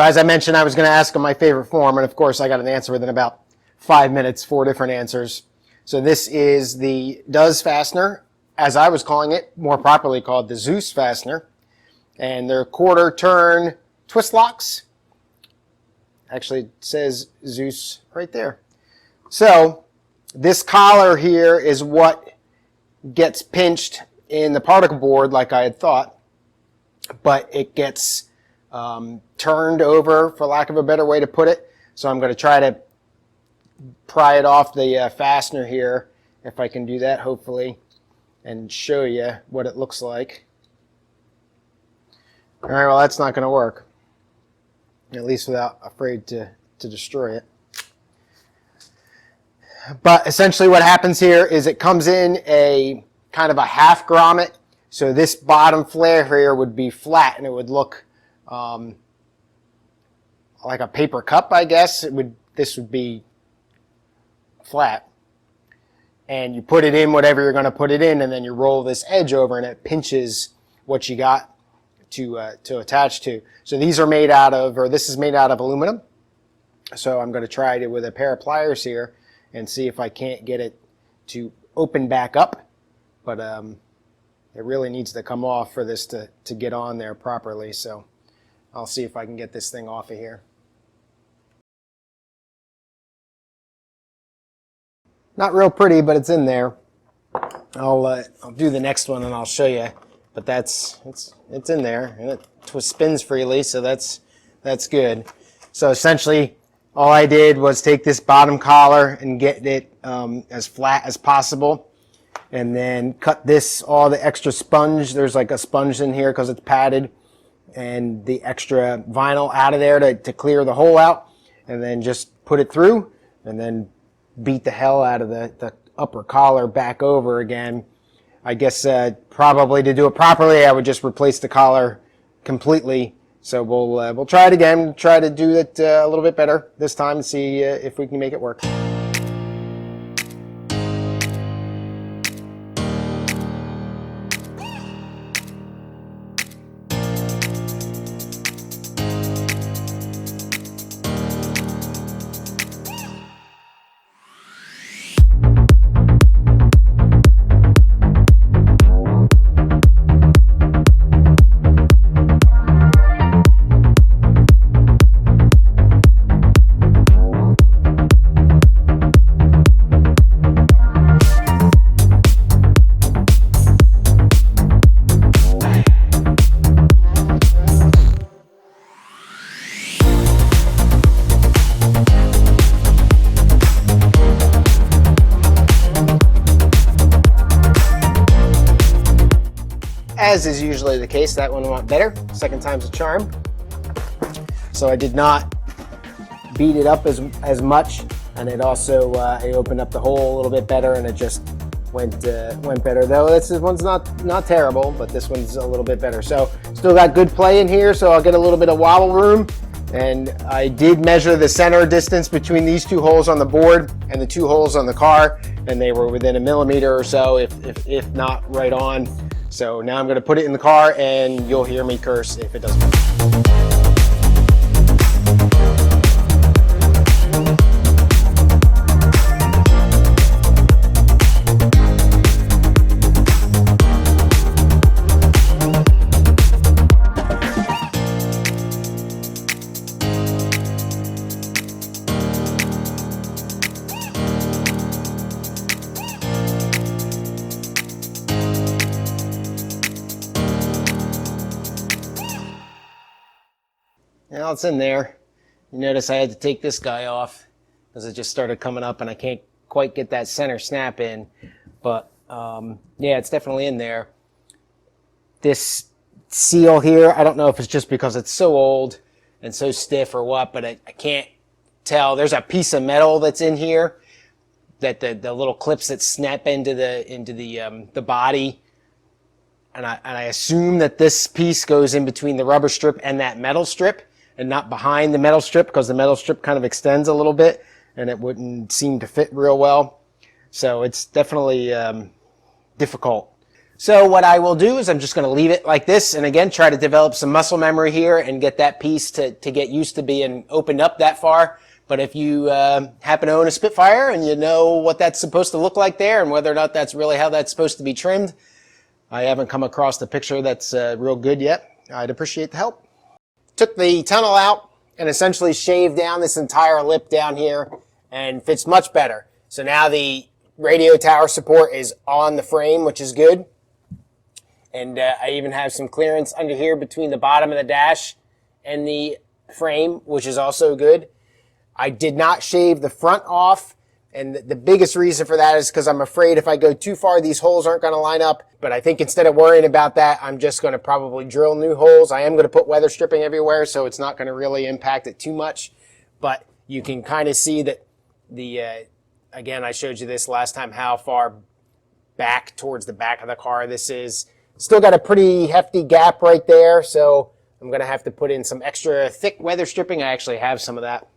So as I mentioned, I was going to ask him my favorite form, and of course I got an answer within about 5 minutes, 4 different answers. So this is the Does fastener, as I was calling it, more properly called the Zeus fastener. And they're quarter turn twist locks. Actually, it says Zeus right there. So this collar here is what gets pinched in the particle board like I had thought, but it gets turned over, for lack of a better way to put it. So I'm going to try to pry it off the fastener here, if I can do that, hopefully, and show you what it looks like. All right, well, that's not going to work, at least without afraid to destroy it. But essentially what happens here is it comes in a kind of a half grommet. So this bottom flare here would be flat, and it would look like a paper cup, I guess. This would be flat. And you put it in whatever you're going to put it in, and then you roll this edge over, and it pinches what you got to attach to. So these are made out of, or this is made out of aluminum. So I'm going to try it with a pair of pliers here and see if I can't get it to open back up. But it really needs to come off for this to get on there properly. So I'll see if I can get this thing off of here. Not real pretty, but it's in there. I'll do the next one and I'll show you. But it's in there, and it spins freely, so that's good. So essentially, all I did was take this bottom collar and get it as flat as possible, and then cut all the extra sponge. There's like a sponge in here because it's padded, and the extra vinyl out of there to clear the hole out, and then just put it through, and then beat the hell out of the upper collar back over again. I guess probably to do it properly, I would just replace the collar completely. So we'll try it again, try to do it a little bit better this time and see if we can make it work. As is usually the case, that one went better. Second time's a charm. So I did not beat it up as much, and it also it opened up the hole a little bit better, and it just went better. Though this one's not terrible, but this one's a little bit better. So still got good play in here, so I'll get a little bit of wobble room. And I did measure the center distance between these two holes on the board and the two holes on the car, and they were within a millimeter or so, if not right on. So now I'm going to put it in the car, and you'll hear me curse if it doesn't work. Now it's in there. You notice I had to take this guy off because it just started coming up and I can't quite get that center snap in. But yeah, it's definitely in there. This seal here, I don't know if it's just because it's so old and so stiff or what, but I can't tell. There's a piece of metal that's in here that the little clips that snap into the body. And I assume that this piece goes in between the rubber strip and that metal strip, and not behind the metal strip, because the metal strip kind of extends a little bit and it wouldn't seem to fit real well. So it's definitely difficult. So what I will do is I'm just going to leave it like this, and again, try to develop some muscle memory here and get that piece to get used to being opened up that far. But if you happen to own a Spitfire and you know what that's supposed to look like there and whether or not that's really how that's supposed to be trimmed, I haven't come across the picture that's real good yet. I'd appreciate the help. Took the tunnel out and essentially shaved down this entire lip down here, and fits much better. So now the radio tower support is on the frame, which is good. And I even have some clearance under here between the bottom of the dash and the frame, which is also good. I did not shave the front off, and the biggest reason for that is because I'm afraid if I go too far, these holes aren't going to line up. But I think instead of worrying about that, I'm just going to probably drill new holes. I am going to put weather stripping everywhere, so it's not going to really impact it too much. But you can kind of see that again, I showed you this last time, how far back towards the back of the car this is. Still got a pretty hefty gap right there, so I'm going to have to put in some extra thick weather stripping. I actually have some of that.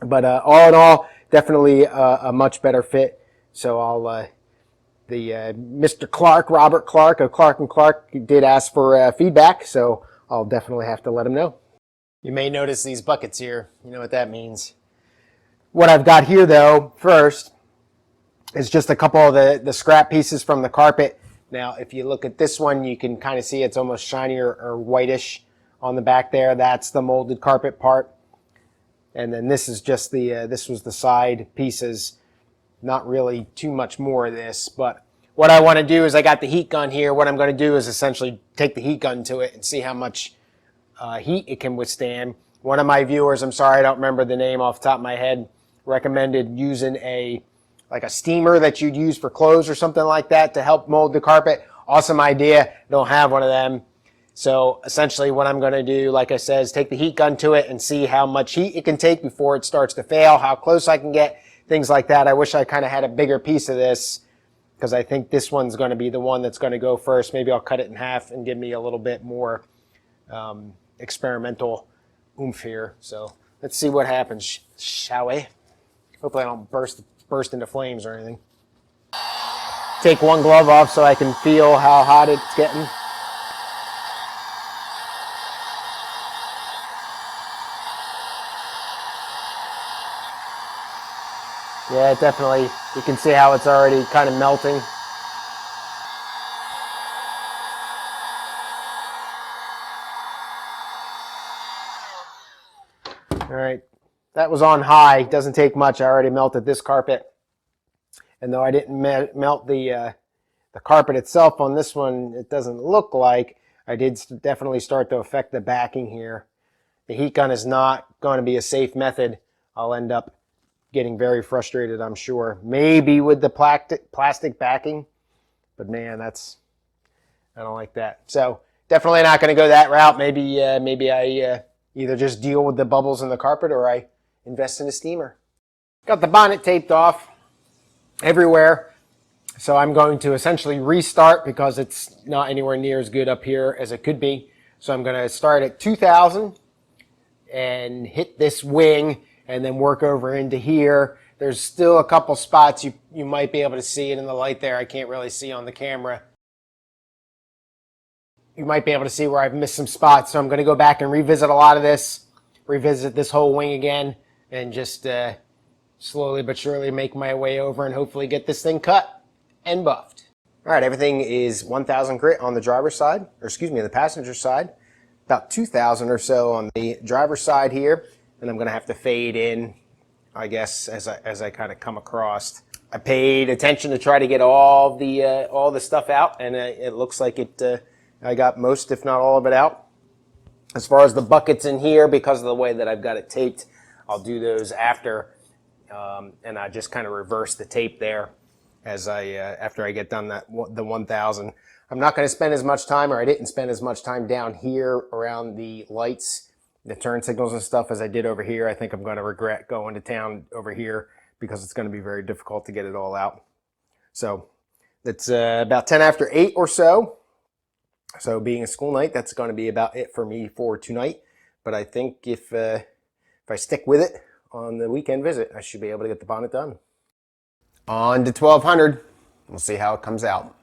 But all in all, definitely a much better fit. So I'll Mr. Clark, Robert Clark of Clark & Clark, did ask for feedback, so I'll definitely have to let him know. You may notice these buckets here. You know what that means. What I've got here, though, first, is just a couple of the scrap pieces from the carpet. Now, if you look at this one, you can kind of see it's almost shinier or whitish on the back there. That's the molded carpet part. And then this is just this was the side pieces. Not really too much more of this, but what I want to do is I got the heat gun here. What I'm going to do is essentially take the heat gun to it and see how much heat it can withstand. One of my viewers, I'm sorry, I don't remember the name off the top of my head, recommended using like a steamer that you'd use for clothes or something like that to help mold the carpet. Awesome idea. Don't have one of them. So essentially what I'm going to do, like I said, is take the heat gun to it and see how much heat it can take before it starts to fail, how close I can get, things like that. I wish I kind of had a bigger piece of this, because I think this one's going to be the one that's going to go first. Maybe I'll cut it in half and give me a little bit more experimental oomph here. So let's see what happens, shall we? Hopefully I don't burst into flames or anything. Take one glove off so I can feel how hot it's getting. Yeah, definitely. You can see how it's already kind of melting. All right, that was on high. Doesn't take much. I already melted this carpet. And though I didn't melt the carpet itself on this one, it doesn't look like, I did definitely start to affect the backing here. The heat gun is not going to be a safe method. I'll end up getting very frustrated, I'm sure. Maybe with the plastic backing, but man, I don't like that. So definitely not going to go that route. Maybe I either just deal with the bubbles in the carpet or I invest in a steamer. Got the bonnet taped off everywhere. So I'm going to essentially restart because it's not anywhere near as good up here as it could be. So I'm going to start at 2,000 and hit this wing and then work over into here. There's still a couple spots you might be able to see it in the light there. I can't really see on the camera. You might be able to see where I've missed some spots. So I'm going to go back and revisit a lot of this, revisit this whole wing again, and just slowly but surely make my way over and hopefully get this thing cut and buffed. All right, everything is 1,000 grit on the driver's side, or excuse me, the passenger side. About 2,000 or so on the driver's side here. And I'm going to have to fade in, I guess, as I kind of come across. I paid attention to try to get all the stuff out, and it looks like I got most, if not all of it out. As far as the buckets in here, because of the way that I've got it taped, I'll do those after, and I just kind of reverse the tape there as after I get done the 1,000. I'm not going to spend as much time, or I didn't spend as much time down here around the lights, the turn signals and stuff as I did over here. I think I'm going to regret going to town over here because it's going to be very difficult to get it all out. So it's about 10 after 8 or so. So being a school night, that's going to be about it for me for tonight. But I think if I stick with it on the weekend visit, I should be able to get the bonnet done. On to 1,200. We'll see how it comes out.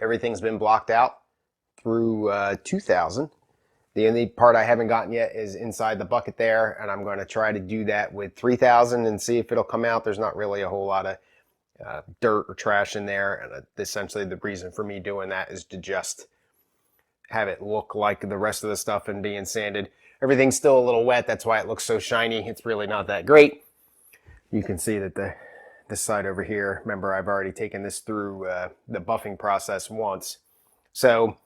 everything's been blocked out through 2000. The only part I haven't gotten yet is inside the bucket there, and I'm going to try to do that with 3000 and see if it'll come out. There's not really a whole lot of dirt or trash in there, and essentially the reason for me doing that is to just have it look like the rest of the stuff and being sanded. Everything's still a little wet, that's why it looks so shiny. It's really not that great. You can see that this side over here, remember I've already taken this through the buffing process once. So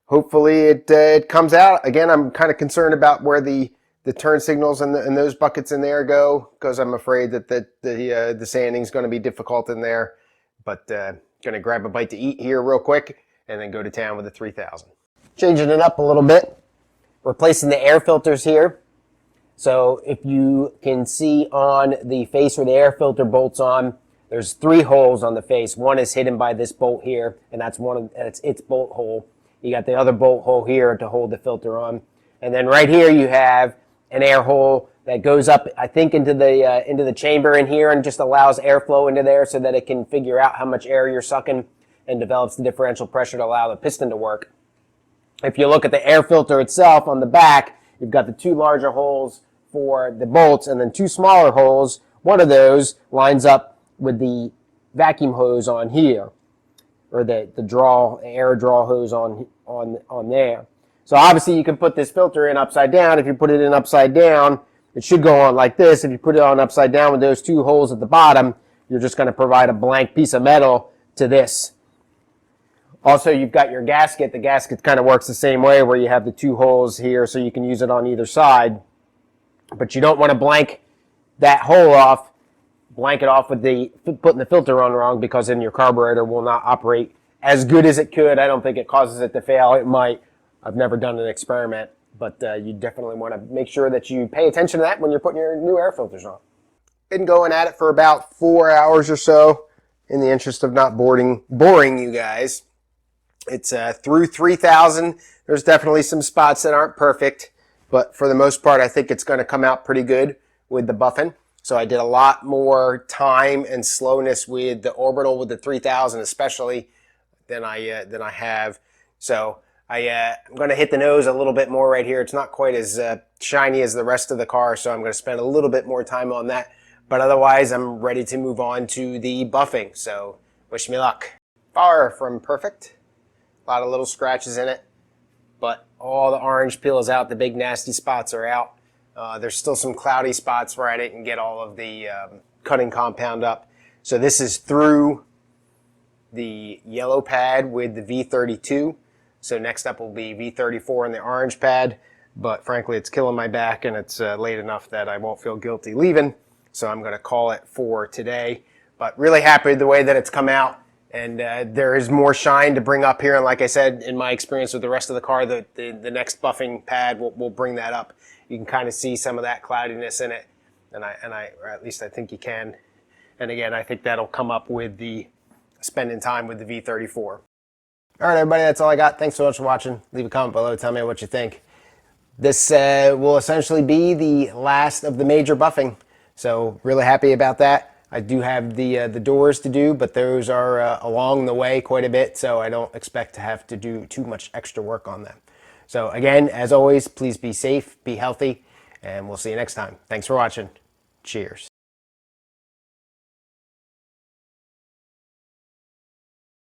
hopefully it comes out. Again, I'm kind of concerned about where the turn signals and those buckets in there go, because I'm afraid that the sanding is going to be difficult in there. But going to grab a bite to eat here real quick and then go to town with the 3000. Changing it up a little bit, replacing the air filters here. So if you can see on the face where the air filter bolts on, there's 3 holes on the face. One is hidden by this bolt here, and that's its bolt hole. You got the other bolt hole here to hold the filter on. And then right here you have an air hole that goes up, I think, into the chamber in here and just allows airflow into there so that it can figure out how much air you're sucking and develops the differential pressure to allow the piston to work. If you look at the air filter itself on the back, you've got the 2 larger holes for the bolts and then 2 smaller holes. One of those lines up with the vacuum hose on here, or the air draw hose on there. So obviously you can put this filter in upside down. If you put it in upside down, it should go on like this. If you put it on upside down with those 2 holes at the bottom, you're just going to provide a blank piece of metal to this. Also, you've got your gasket. The gasket kind of works the same way, where you have the 2 holes here so you can use it on either side. But you don't want to blank that hole off, blank it off with putting the filter on wrong, because then your carburetor will not operate as good as it could. I don't think it causes it to fail. It might. I've never done an experiment, but you definitely want to make sure that you pay attention to that when you're putting your new air filters on. Been going at it for about 4 hours or so, in the interest of not boring you guys. It's through 3000. There's definitely some spots that aren't perfect, but for the most part, I think it's going to come out pretty good with the buffing. So I did a lot more time and slowness with the orbital with the 3000, especially than I have. So I'm going to hit the nose a little bit more right here. It's not quite as shiny as the rest of the car, so I'm going to spend a little bit more time on that. But otherwise, I'm ready to move on to the buffing. So wish me luck. Far from perfect. A lot of little scratches in it, but all the orange peel is out. The big nasty spots are out. There's still some cloudy spots where I didn't get all of the cutting compound up. So this is through the yellow pad with the V32. So next up will be V34 in the orange pad. But frankly, it's killing my back, and it's late enough that I won't feel guilty leaving. So I'm going to call it for today. But really happy with the way that it's come out. And there is more shine to bring up here. And like I said, in my experience with the rest of the car, the next buffing pad will bring that up. You can kind of see some of that cloudiness in it. Or at least I think you can. And again, I think that'll come up with the spending time with the V34. All right, everybody, that's all I got. Thanks so much for watching. Leave a comment below. Tell me what you think. This will essentially be the last of the major buffing. So really happy about that. I do have the doors to do, but those are along the way quite a bit, so I don't expect to have to do too much extra work on them. So again, as always, please be safe, be healthy, and we'll see you next time. Thanks for watching. Cheers.